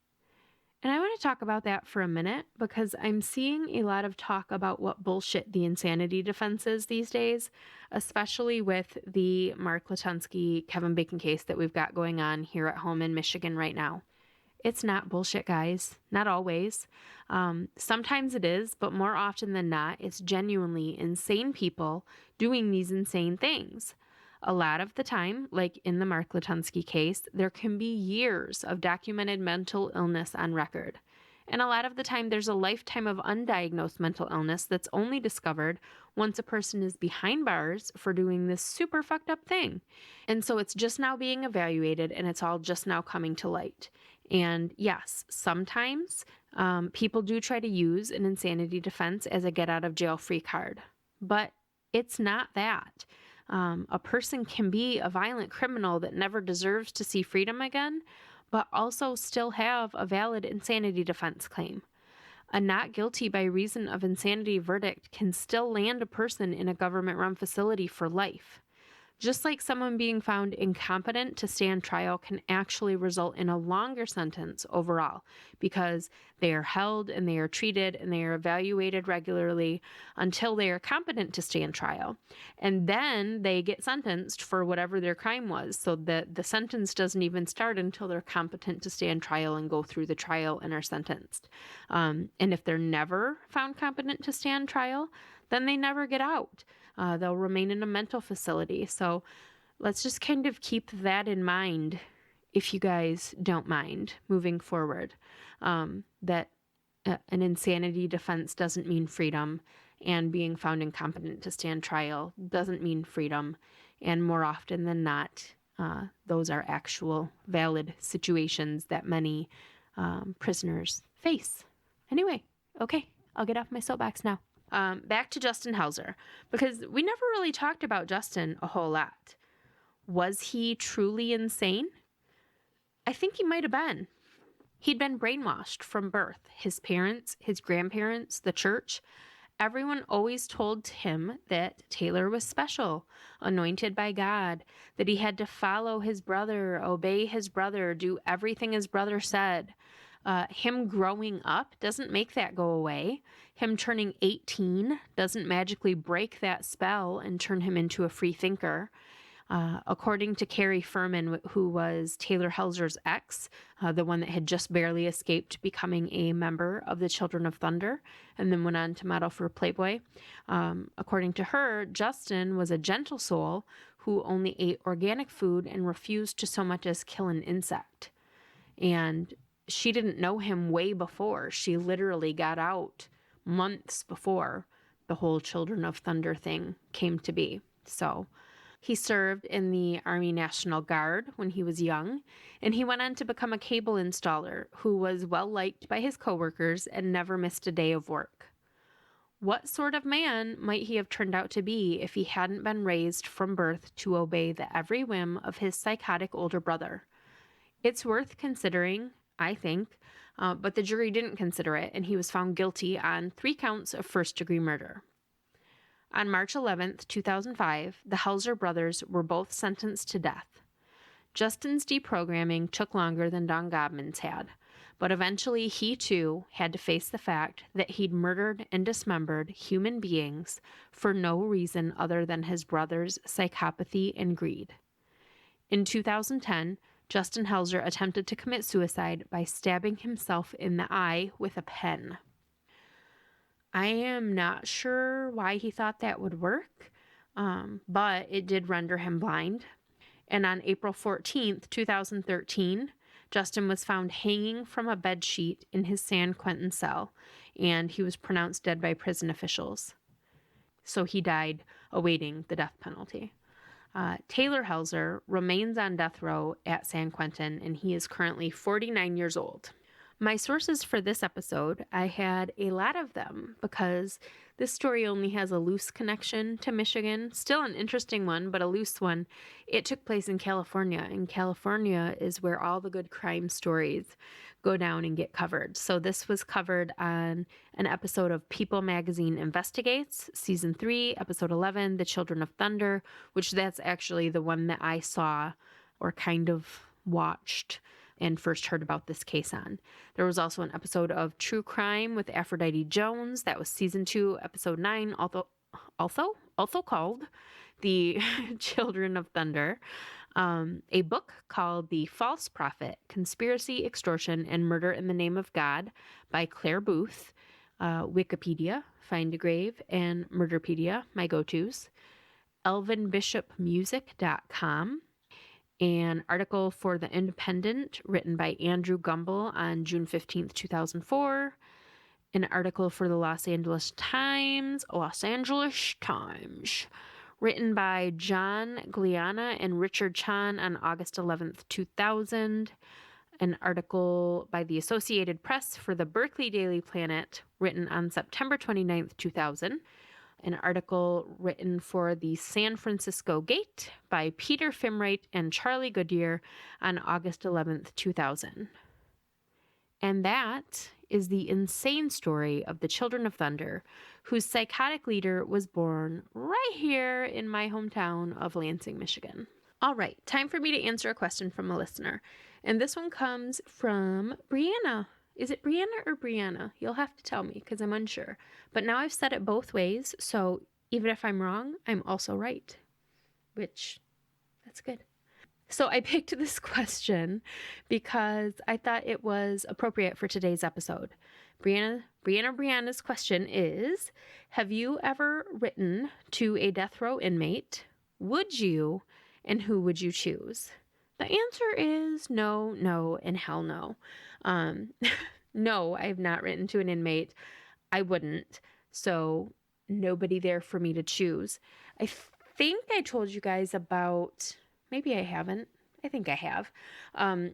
And I want to talk about that for a minute because I'm seeing a lot of talk about what bullshit the insanity defense is these days, especially with the Mark Latunsky, Kevin Bacon case that we've got going on here at home in Michigan right now. It's not bullshit, guys. Not always. Sometimes it is, but more often than not, it's genuinely insane people doing these insane things. A lot of the time, like in the Mark Latunsky case, there can be years of documented mental illness on record. And a lot of the time, there's a lifetime of undiagnosed mental illness that's only discovered once a person is behind bars for doing this super fucked up thing. And so it's just now being evaluated and it's all just now coming to light. And yes, sometimes people do try to use an insanity defense as a get out of jail free card, but it's not that. A person can be a violent criminal that never deserves to see freedom again, but also still have a valid insanity defense claim. A not guilty by reason of insanity verdict can still land a person in a government-run facility for life. Just like someone being found incompetent to stand trial can actually result in a longer sentence overall because they are held and they are treated and they are evaluated regularly until they are competent to stand trial. And then they get sentenced for whatever their crime was, so that the sentence doesn't even start until they're competent to stand trial and go through the trial and are sentenced. And if they're never found competent to stand trial, then they never get out. They'll remain in a mental facility. So let's just kind of keep that in mind if you guys don't mind moving forward, that an insanity defense doesn't mean freedom, and being found incompetent to stand trial doesn't mean freedom. And more often than not, those are actual valid situations that many prisoners face. Anyway, okay, I'll get off my soapbox now. Back to Justin Helzer, because we never really talked about Justin a whole lot. Was he truly insane? I think he might have been. He'd been brainwashed from birth. His parents, his grandparents, the church, everyone always told him that Taylor was special, anointed by God, that he had to follow his brother, obey his brother, do everything his brother said. Him growing up doesn't make that go away. Him turning 18 doesn't magically break that spell and turn him into a free thinker. According to Carrie Furman, who was Taylor Helzer's ex, the one that had just barely escaped becoming a member of the Children of Thunder and then went on to model for Playboy, according to her, Justin was a gentle soul who only ate organic food and refused to so much as kill an insect. And she didn't know him way before. She literally got out months before the whole Children of Thunder thing came to be. So he served in the Army National Guard when he was young, and he went on to become a cable installer who was well liked by his coworkers and never missed a day of work. What sort of man might he have turned out to be if he hadn't been raised from birth to obey the every whim of his psychotic older brother? It's worth considering, I think, but the jury didn't consider it, and he was found guilty on 3 counts of first-degree murder. On March 11, 2005, the Helzer brothers were both sentenced to death. Justin's deprogramming took longer than Don Godman's had, but eventually he too had to face the fact that he'd murdered and dismembered human beings for no reason other than his brother's psychopathy and greed. In 2010, Justin Helzer attempted to commit suicide by stabbing himself in the eye with a pen. I am not sure why he thought that would work, but it did render him blind. And on April 14th, 2013, Justin was found hanging from a bedsheet in his San Quentin cell, and he was pronounced dead by prison officials. So he died awaiting the death penalty. Taylor Helzer remains on death row at San Quentin, and he is currently 49 years old. My sources for this episode, I had a lot of them because this story only has a loose connection to Michigan. Still an interesting one, but a loose one. It took place in California, and California is where all the good crime stories go down and get covered. So this was covered on an episode of People Magazine Investigates, Season 3, Episode 11, The Children of Thunder, which that's actually the one that I saw or kind of watched and first heard about this case on. There was also an episode of True Crime with Aphrodite Jones. That was Season 2, Episode 9, also called The Children of Thunder. A book called The False Prophet, Conspiracy, Extortion, and Murder in the Name of God by Claire Booth. Wikipedia, Find a Grave, and Murderpedia, my go-tos. ElvinBishopMusic.com. An article for The Independent written by Andrew Gumbel on June 15th, 2004. An article for the Los Angeles Times, written by John Gliana and Richard Chan on August 11th, 2000. An article by the Associated Press for the Berkeley Daily Planet written on September 29th, 2000. An article written for the San Francisco Gate by Peter Fimwright and Charlie Goodyear on August 11th, 2000. And that is the insane story of the Children of Thunder, whose psychotic leader was born right here in my hometown of Lansing, Michigan. All right, time for me to answer a question from a listener. And this one comes from Brianna. Is it Brianna or Brianna? You'll have to tell me because I'm unsure. But now I've said it both ways, so even if I'm wrong, I'm also right. Which, that's good. So I picked this question because I thought it was appropriate for today's episode. Brianna's question is, have you ever written to a death row inmate? Would you, and who would you choose? The answer is no, no, and hell no. No, I have not written to an inmate. I wouldn't. So nobody there for me to choose. I think I told you guys about, maybe I haven't. I think I have.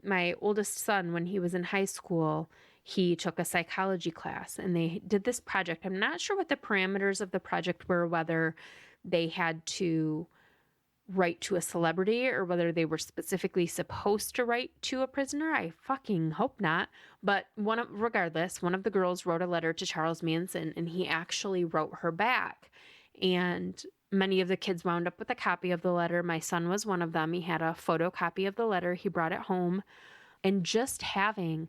My oldest son, when he was in high school, he took a psychology class and they did this project. I'm not sure what the parameters of the project were, whether they had to write to a celebrity or whether they were specifically supposed to write to a prisoner. I fucking hope not. But regardless, one of the girls wrote a letter to Charles Manson and he actually wrote her back. And many of the kids wound up with a copy of the letter. My son was one of them. He had a photocopy of the letter. He brought it home. And just having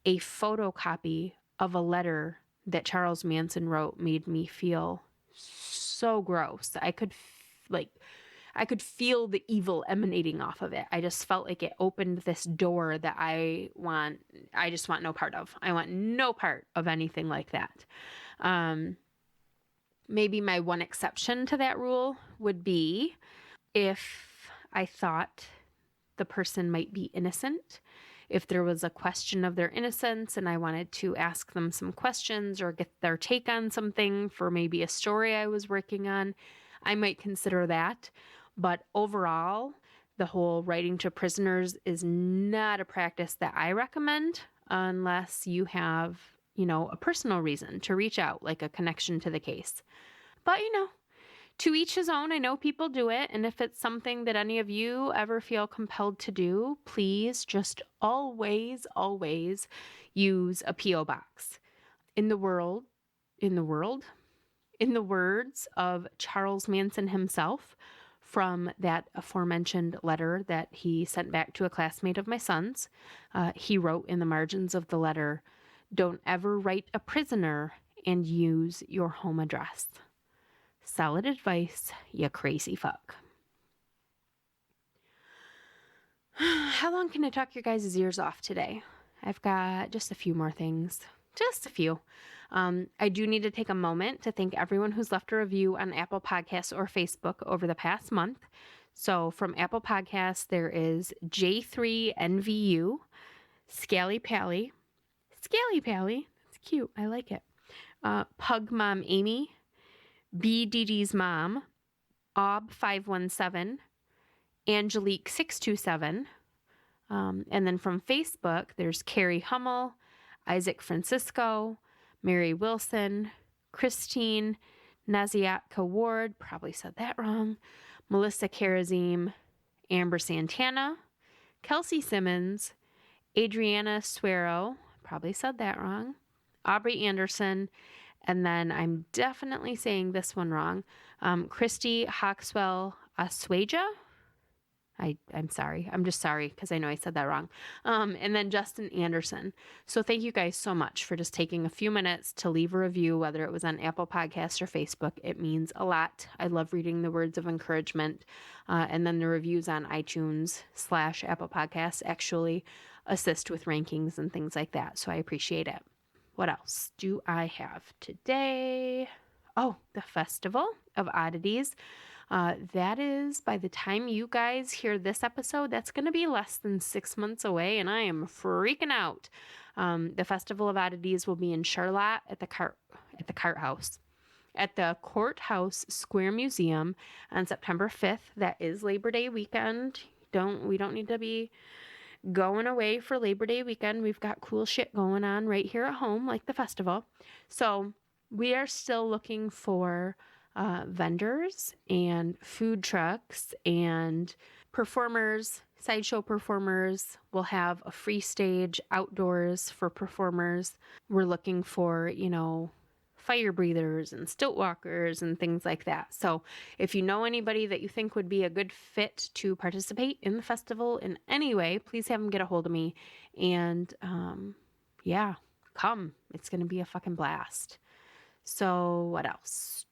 a photocopy of a letter that Charles Manson wrote made me feel so gross. I could feel the evil emanating off of it. I just felt like it opened this door that I just want no part of. I want no part of anything like that. Maybe my one exception to that rule would be if I thought the person might be innocent. If there was a question of their innocence and I wanted to ask them some questions or get their take on something for maybe a story I was working on, I might consider that. But overall, the whole writing to prisoners is not a practice that I recommend unless you have, a personal reason to reach out, like a connection to the case. But, to each his own. I know people do it. And if it's something that any of you ever feel compelled to do, please just always, always use a P.O. box. In the words of Charles Manson himself, from that aforementioned letter that he sent back to a classmate of my son's, he wrote in the margins of the letter, "Don't ever write a prisoner and use your home address." Solid advice, you crazy fuck. How long can I talk your guys' ears off today? I've got just a few more things. Just a few. I do need to take a moment to thank everyone who's left a review on Apple Podcasts or Facebook over the past month. So from Apple Podcasts, there is J3NVU, Scally Pally. That's cute. I like it. Pug Mom Amy, BDD's Mom, Ob517, Angelique627. And then from Facebook, there's Carrie Hummel, Isaac Francisco, Mary Wilson, Christine, Naziatka Ward, probably said that wrong, Melissa Karazim, Amber Santana, Kelsey Simmons, Adriana Suero, probably said that wrong, Aubrey Anderson, and then I'm definitely saying this one wrong, Christy Hawkswell Asueja. I'm sorry. I'm just sorry because I know I said that wrong. And then Justin Anderson. So thank you guys so much for just taking a few minutes to leave a review, whether it was on Apple Podcasts or Facebook. It means a lot. I love reading the words of encouragement. And then the reviews on iTunes/Apple Podcasts actually assist with rankings and things like that. So I appreciate it. What else do I have today? Oh, the Festival of Oddities. That is, by the time you guys hear this episode, that's going to be less than 6 months away, and I am freaking out. The Festival of Oddities will be in Charlotte at the Courthouse Square Museum on September 5th. That is Labor Day weekend. We don't need to be going away for Labor Day weekend. We've got cool shit going on right here at home, like the festival. So we are still looking for vendors and food trucks and performers, sideshow performers. We'll have a free stage outdoors for performers. We're looking for, fire breathers and stilt walkers and things like that. So if you know anybody that you think would be a good fit to participate in the festival in any way, please have them get a hold of me. And come. It's going to be a fucking blast. So what else?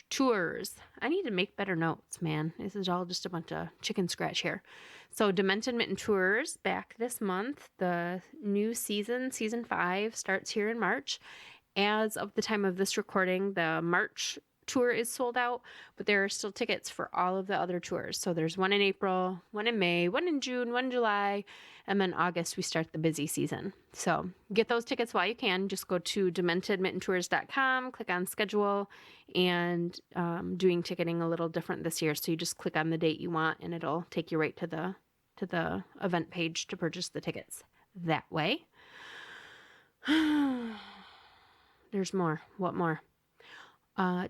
Tours. I need to make better notes, man. This is all just a bunch of chicken scratch here. So Demented Mitten Tours back this month. The new season 5, starts here in March. As of the time of this recording, the March tour is sold out, but there are still tickets for all of the other tours. So there's one in April, one in May, one in June, one in July, and then August we start the busy season. So get those tickets while you can. Just go to dementedmittentours.com, click on schedule, and doing ticketing a little different this year. So you just click on the date you want and it'll take you right to the event page to purchase the tickets that way. There's more. What more?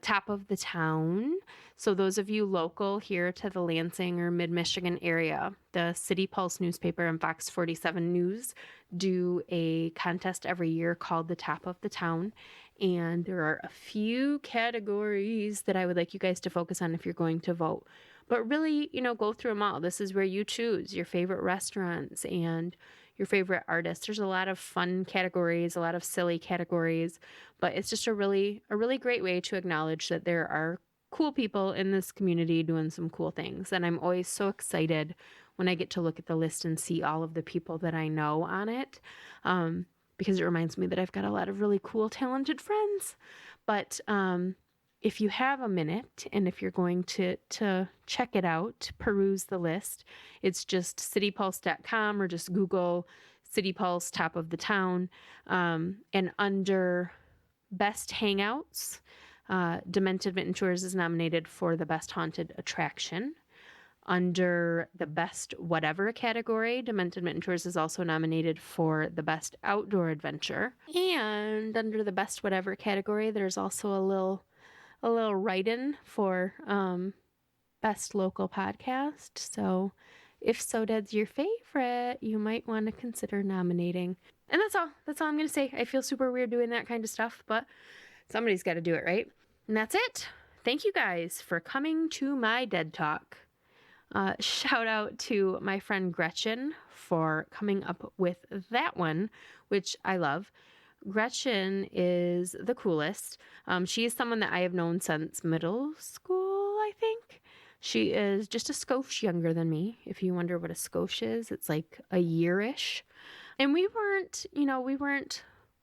Top of the town. So those of you local here to the Lansing or mid-Michigan area, the City Pulse newspaper and Fox 47 News do a contest every year called the Top of the Town. And there are a few categories that I would like you guys to focus on if you're going to vote. But really, go through them all. This is where you choose your favorite restaurants and your favorite artists. There's a lot of fun categories, a lot of silly categories, but it's just a really great way to acknowledge that there are cool people in this community doing some cool things. And I'm always so excited when I get to look at the list and see all of the people that I know on it, because it reminds me that I've got a lot of really cool, talented friends. But if you have a minute and if you're going to check it out, peruse the list, it's just citypulse.com or just Google City Pulse Top of the Town. And under Best Hangouts, Demented Mitten Tours is nominated for the Best Haunted Attraction. Under the Best Whatever category, Demented Mitten Tours is also nominated for the Best Outdoor Adventure. And under the Best Whatever category, there's also a little write-in for Best Local Podcast. So if So Dead's your favorite, you might want to consider nominating. And that's all. That's all I'm going to say. I feel super weird doing that kind of stuff, but somebody's got to do it, right? And that's it. Thank you guys for coming to my Dead Talk. Shout out to my friend Gretchen for coming up with that one, which I love. Gretchen is the coolest. She is someone that I have known since middle school, I think. She is just a skosh younger than me. If you wonder what a skosh is, it's like a year-ish. And we weren't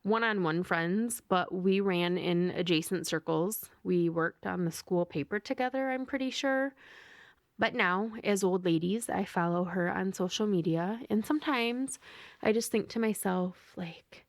one-on-one friends, but we ran in adjacent circles. We worked on the school paper together, I'm pretty sure. But now, as old ladies, I follow her on social media. And sometimes I just think to myself, like,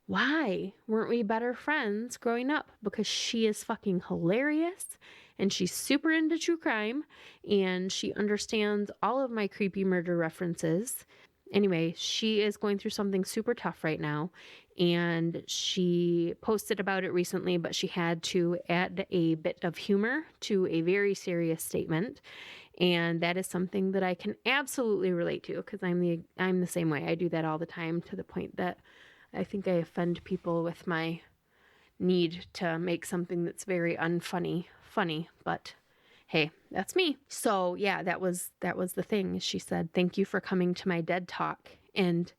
why weren't we better friends growing up? Because she is fucking hilarious and she's super into true crime and she understands all of my creepy murder references. Anyway, she is going through something super tough right now and she posted about it recently, but she had to add a bit of humor to a very serious statement. And that is something that I can absolutely relate to because I'm the same way. I do that all the time to the point that I think I offend people with my need to make something that's very unfunny funny, but hey, that's me. So yeah, that was the thing. She said, "Thank you for coming to my Dead Talk." And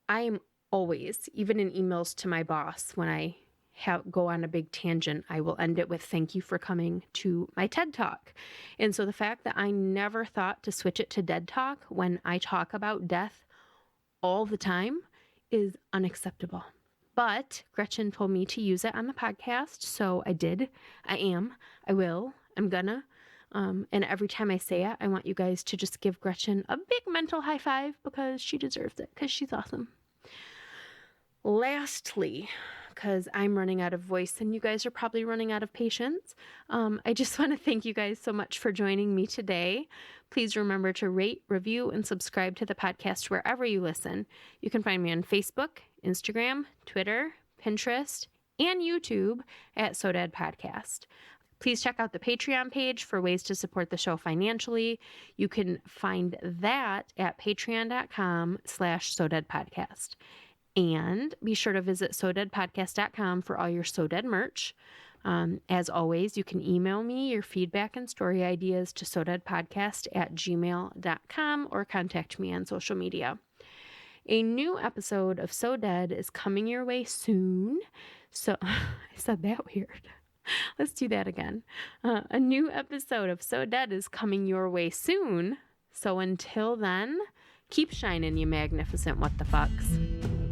I'm always, even in emails to my boss, when I go on a big tangent, I will end it with "Thank you for coming to my TED Talk." And so the fact that I never thought to switch it to Dead Talk when I talk about death all the time is unacceptable. But Gretchen told me to use it on the podcast, so I did. I will, I'm gonna. And every time I say it, I want you guys to just give Gretchen a big mental high five because she deserves it, because she's awesome. Lastly, because I'm running out of voice and you guys are probably running out of patience, I just want to thank you guys so much for joining me today. Please remember to rate, review, and subscribe to the podcast wherever you listen. You can find me on Facebook, Instagram, Twitter, Pinterest, and YouTube at So Dead Podcast. Please check out the Patreon page for ways to support the show financially. You can find that at patreon.com/SoDeadPodcast. And be sure to visit SoDeadPodcast.com for all your So Dead merch. As always, you can email me your feedback and story ideas to sodeadpodcast@gmail.com or contact me on social media. A new episode of So Dead is coming your way soon. So, I said that weird. Let's do that again. A new episode of So Dead is coming your way soon. So until then, keep shining, you magnificent what the fucks.